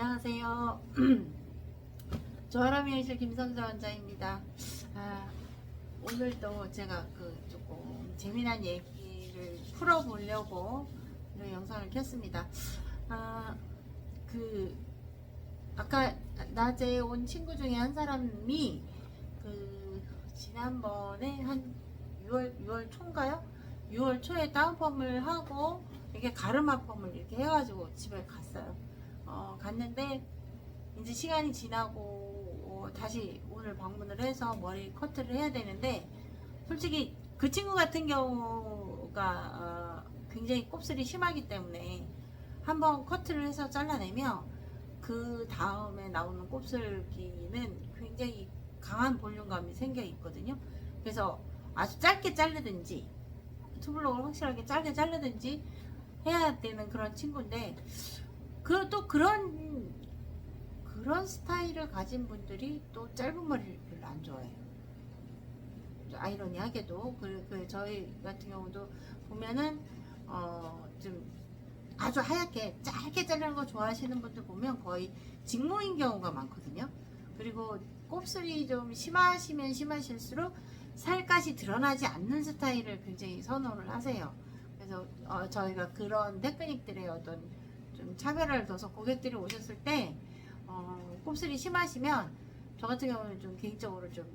안녕하세요. 조아람이 현실 김성자 원장입니다. 오늘도 제가 조금 재미난 얘기를 풀어보려고 이런 영상을 켰습니다. 아까 낮에 온 친구 중에 한 사람이 지난번에 한 6월 초인가요? 6월 초에 다운펌을 하고 이렇게 가르마 펌을 이렇게 해가지고 집에 갔어요. 갔는데 이제 시간이 지나고 다시 오늘 방문을 해서 머리 커트를 해야 되는데, 솔직히 그 친구 같은 경우가 굉장히 곱슬이 심하기 때문에 한번 커트를 해서 잘라내면 그 다음에 나오는 곱슬기는 굉장히 강한 볼륨감이 생겨 있거든요. 그래서 아주 짧게 자르든지 투블럭을 확실하게 짧게 자르든지 해야 되는 그런 친구인데, 또 그런 스타일을 가진 분들이 또 짧은 머리를 별로 안 좋아해요. 아이러니하게도 저희 같은 경우도 보면은 좀 아주 하얗게 짧게 자르는 거 좋아하시는 분들 보면 거의 직모인 경우가 많거든요. 그리고 곱슬이 좀 심하시면 심하실수록 살갗이 드러나지 않는 스타일을 굉장히 선호를 하세요. 그래서 저희가 그런 테크닉들의 어떤 좀 차별화를 둬서 고객들이 오셨을 때 곱슬이 심하시면 저 같은 경우는 좀 개인적으로 좀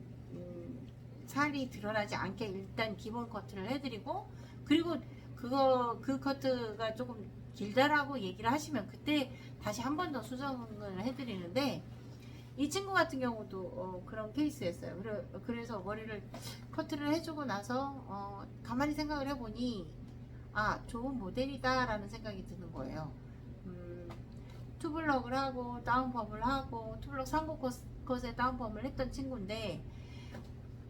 살이 드러나지 않게 일단 기본 커트를 해드리고, 그리고 그 커트가 조금 길다라고 얘기를 하시면 그때 다시 한 번 더 수정을 해드리는데, 이 친구 같은 경우도 그런 케이스였어요. 그래서 머리를 커트를 해주고 나서 가만히 생각을 해보니 좋은 모델이다 라는 생각이 드는 거예요. 투블럭을 하고 다운펌을 하고 투블럭 3구 컷에 다운펌을 했던 친구인데,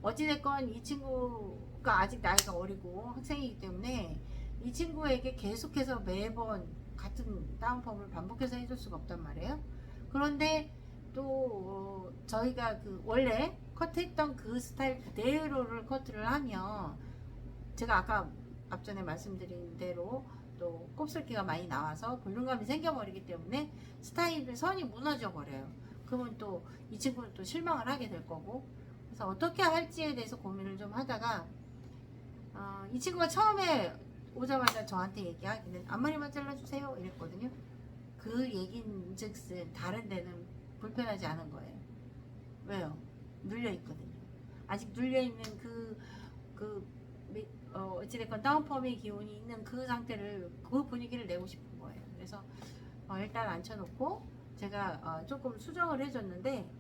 어찌됐건 이 친구가 아직 나이가 어리고 학생이기 때문에 이 친구에게 계속해서 매번 같은 다운펌을 반복해서 해줄 수가 없단 말이에요. 그런데 또 저희가 원래 커트했던 그 스타일 그대로를 커트를 하면, 제가 아까 앞전에 말씀드린 대로 또 곱슬기가 많이 나와서 볼륨감이 생겨버리기 때문에 스타일의 선이 무너져 버려요. 그러면 또 이 친구는 또 실망을 하게 될 거고, 그래서 어떻게 할지에 대해서 고민을 좀 하다가 이 친구가 처음에 오자마자 저한테 얘기하기는 앞머리만 잘라주세요 이랬거든요. 그 얘긴 즉슨 다른 데는 불편하지 않은 거예요. 왜요? 눌려있거든요. 아직 눌려있는 어찌됐건 다운펌의 기운이 있는 그 상태를, 그 분위기를 내고 싶은 거예요. 그래서 일단 앉혀놓고 제가 조금 수정을 해줬는데,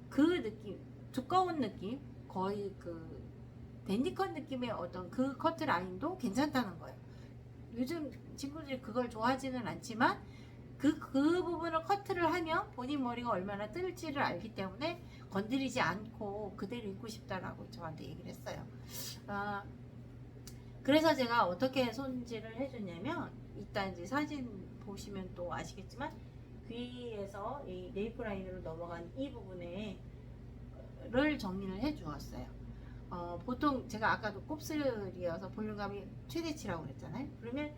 그 느낌, 두꺼운 느낌, 거의 댄디컷 느낌의 어떤 그 커트 라인도 괜찮다는 거예요. 요즘 친구들이 그걸 좋아하지는 않지만 그 부분을 커트를 하면 본인 머리가 얼마나 뜰지를 알기 때문에 건드리지 않고 그대로 입고 싶다라고 저한테 얘기를 했어요. 그래서 제가 어떻게 손질을 해줬냐면, 일단 이제 사진 보시면 또 아시겠지만 귀에서 이 네이프 라인으로 넘어간 이 부분에 를 정리를 해 주었어요. 보통 제가 아까도 곱슬이어서 볼륨감이 최대치라고 그랬잖아요. 그러면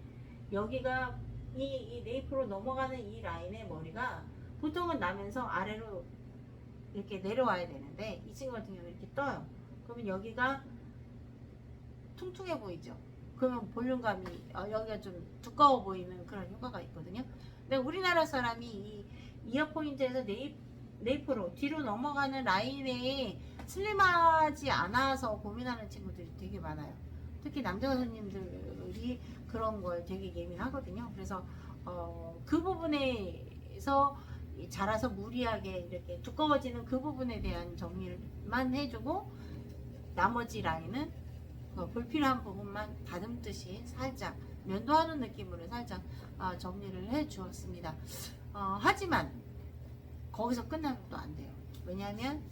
여기가 이 네이프로 넘어가는 이 라인의 머리가 보통은 나면서 아래로 이렇게 내려와야 되는데, 이 친구 같은 경우는 이렇게 떠요. 그러면 여기가 퉁퉁해 보이죠. 그러면 볼륨감이 여기가 좀 두꺼워 보이는 그런 효과가 있거든요. 근데 우리나라 사람이 이 이어 포인트에서 네이프로 뒤로 넘어가는 라인에 슬림하지 않아서 고민하는 친구들이 되게 많아요. 특히 남자 손님들이 그런 거에 되게 예민하거든요. 그래서 그 부분에서 자라서 무리하게 이렇게 두꺼워지는 그 부분에 대한 정리만 해주고, 나머지 라인은 불필요한 부분만 다듬듯이 살짝 면도하는 느낌으로 살짝 정리를 해 주었습니다. 하지만 거기서 끝나면 또 안 돼요. 왜냐하면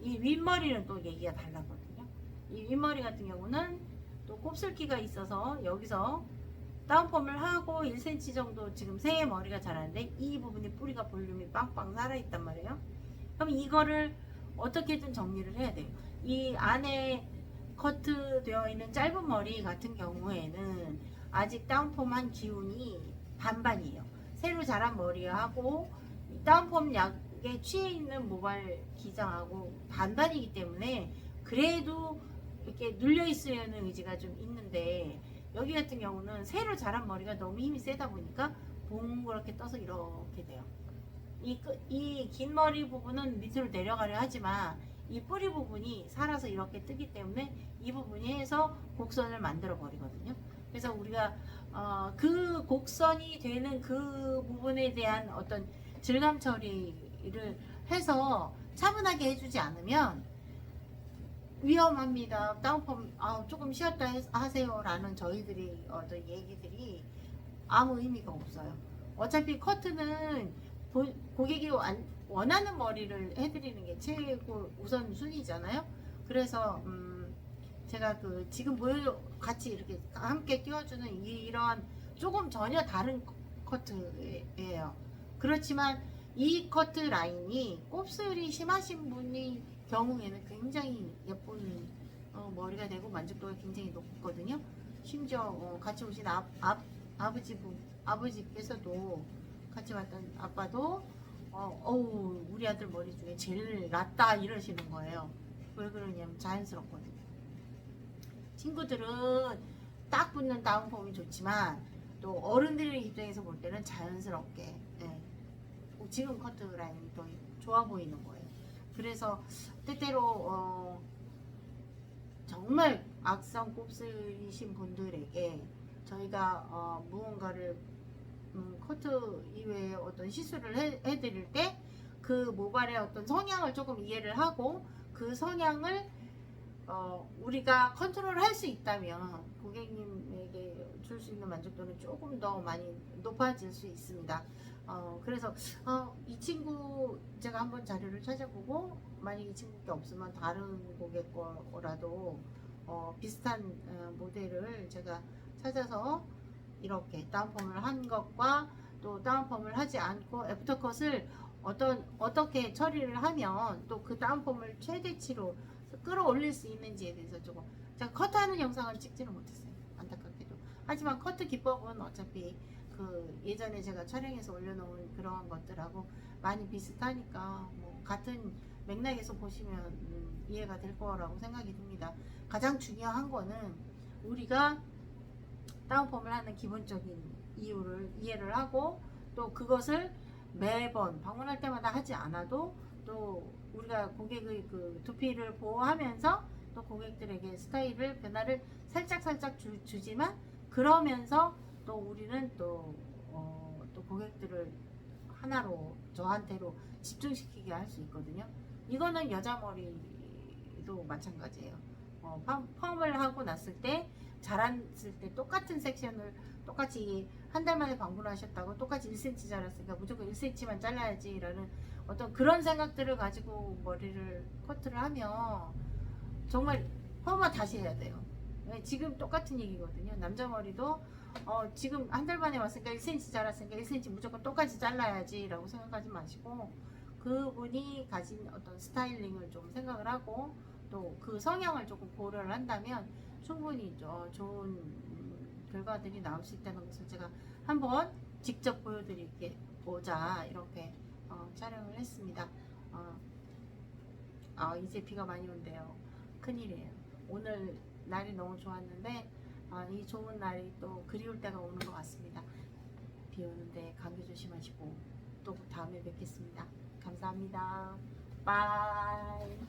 이 윗머리는 또 얘기가 달라거든요. 이 윗머리 같은 경우는 또 곱슬기가 있어서 여기서 다운펌을 하고 1cm 정도 지금 새 머리가 자라는데, 이 부분이 뿌리가 볼륨이 빵빵 살아있단 말이에요. 그럼 이거를 어떻게든 정리를 해야 돼요. 이 안에 커트 되어 있는 짧은 머리 같은 경우에는 아직 다운펌한 기운이 반반이에요. 새로 자란 머리하고 다운펌 약에 취해 있는 모발 기장하고 반반이기 때문에 그래도 이렇게 눌려 있으려는 의지가 좀 있는데, 여기 같은 경우는 새로 자란 머리가 너무 힘이 세다 보니까 봉그렇게 떠서 이렇게 돼요. 이 긴 머리 부분은 밑으로 내려가려 하지만 이 뿌리 부분이 살아서 이렇게 뜨기 때문에 이 부분이 해서 곡선을 만들어 버리거든요. 그래서 우리가 그 곡선이 되는 그 부분에 대한 어떤 질감 처리를 해서 차분하게 해주지 않으면 위험합니다. 다운펌 조금 쉬었다 하세요 라는 저희들이 어떤 얘기들이 아무 의미가 없어요. 어차피 커트는 고객이 원하는 머리를 해드리는 게 최고 우선순위잖아요. 그래서 제가 그 지금 같이 이렇게 함께 띄워주는 이런 조금 전혀 다른 커트예요. 그렇지만 이 커트 라인이 곱슬이 심하신 분이 경우에는 굉장히 예쁜 머리가 되고 만족도가 굉장히 높거든요. 심지어 같이 오신 아버지께서도 같이 왔던 아빠도 어우 우리 아들 머리 중에 제일 낫다 이러시는 거예요. 왜 그러냐면 자연스럽거든요. 친구들은 딱 붙는 다운펌이 좋지만 또 어른들의 입장에서 볼 때는 자연스럽게 지금 커트 라인이 더 좋아 보이는 거예요. 그래서 때때로 정말 악성 곱슬이신 분들에게 저희가 무언가를 커트 이외에 어떤 시술을 해드릴 때 그 모발의 어떤 성향을 조금 이해를 하고 그 성향을 우리가 컨트롤 할 수 있다면 고객님에게 줄 수 있는 만족도는 조금 더 많이 높아질 수 있습니다. 그래서 이 친구 제가 한번 자료를 찾아보고 만약 이 친구께 없으면 다른 고객 거라도 비슷한 모델을 제가 찾아서 이렇게 다운펌을 한 것과 또 다운펌을 하지 않고 애프터컷을 어떻게 처리를 하면 또 그 다운펌을 최대치로 끌어올릴 수 있는지에 대해서 조금 제가 커트하는 영상을 찍지는 못했어요. 안타깝게도. 하지만 커트 기법은 어차피 그 예전에 제가 촬영해서 올려놓은 그런 것들하고 많이 비슷하니까 뭐 같은 맥락에서 보시면 이해가 될 거라고 생각이 듭니다. 가장 중요한 거는 우리가 다운펌을 하는 기본적인 이유를 이해를 하고 또 그것을 매번 방문할 때마다 하지 않아도 또 우리가 고객의 그 두피를 보호하면서 또 고객들에게 스타일을 변화를 살짝 주지만 그러면서 또 우리는 또 고객들을 하나로 저한테로 집중시키게 할 수 있거든요. 이거는 여자 머리도 마찬가지예요. 펌을 하고 났을 때 자랐을 때 똑같은 섹션을 똑같이 한 달 만에 방문하셨다고 똑같이 1cm 자랐으니까 무조건 1cm만 잘라야지 라는 어떤 그런 생각들을 가지고 머리를 커트를 하면 정말 펌을 다시 해야 돼요. 지금 똑같은 얘기거든요. 남자 머리도 지금 한 달 만에 왔으니까 1cm 자랐으니까 1cm 무조건 똑같이 잘라야지 라고 생각하지 마시고 그분이 가진 어떤 스타일링을 좀 생각을 하고 또 그 성향을 조금 고려를 한다면 충분히 좋은 결과들이 나올 수 있다는 것을 제가 한번 직접 보여드리고자 이렇게 촬영을 했습니다. 이제 비가 많이 온대요. 큰일이에요. 오늘 날이 너무 좋았는데 이 좋은 날이 또 그리울 때가 오는 것 같습니다. 비 오는데 감기 조심하시고 또 다음에 뵙겠습니다. 감사합니다. 바이.